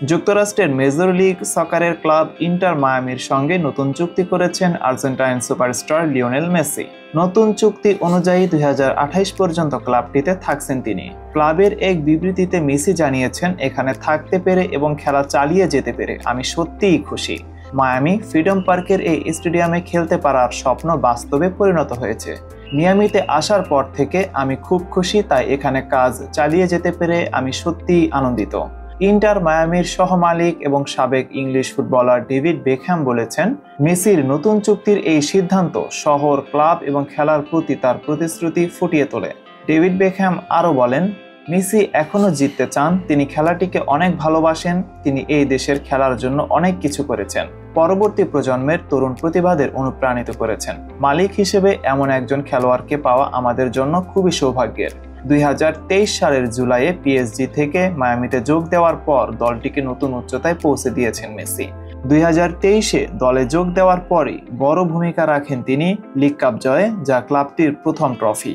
যুক্তরাষ্ট্রের major league সকারের club inter মায়ামির সঙ্গে নতুন চুক্তি করেছেন আর্জেন্টাইন সুপারস্টার লিওনেল মেসি। নতুন চুক্তি অনুযায়ী 2028 পর্যন্ত ক্লাবটিতে থাকছেন তিনি। ক্লাবের এক বিবৃতিতে মেসি জানিয়েছেন, এখানে থাকতে পেরে এবং খেলা চালিয়ে যেতে পেরে আমি সত্যিই খুশি। মায়ামি ফ্রিডম পার্কের এই স্টেডিয়ামে খেলতে পারার স্বপ্ন বাস্তবে পরিণত হয়েছে। মিয়ামিতে আসার পর থেকে আমি খুব খুশি, তাই এখানে কাজ চালিয়ে যেতে পেরে আমি সত্যিই আনন্দিত। ইন্টার মায়ামির সহমালিক এবং সাবেক ইংলিশ ফুটবলার ডেভিড বেকহ্যাম বলেছেন, মেসির নতুন চুক্তির এই সিদ্ধান্ত শহর, ক্লাব এবং খেলার প্রতি তার প্রতিশ্রুতি ফুটিয়ে তোলে। ডেভিড বেকহ্যাম আরও বলেন, মেসি এখনও জিততে চান, তিনি খেলাটিকে অনেক ভালোবাসেন, তিনি এই দেশের খেলার জন্য অনেক কিছু করেছেন, পরবর্তী প্রজন্মের তরুণ প্রতিভাদের অনুপ্রাণিত করেছেন। মালিক হিসেবে এমন একজন খেলোয়াড়কে পাওয়া আমাদের জন্য খুবই সৌভাগ্যের। 2023 সালের জুলাইয়ে পিএসজি থেকে মায়ামিতে যোগ দেওয়ার পর দলটিকে নতুন উচ্চতায় পৌঁছে দিয়েছেন মেসি। 2023-এ দলে যোগ দেওয়ার পরই বড় ভূমিকা রাখেন তিনি লিগ কাপ জয়ে, যা ক্লাবটির প্রথম ট্রফি।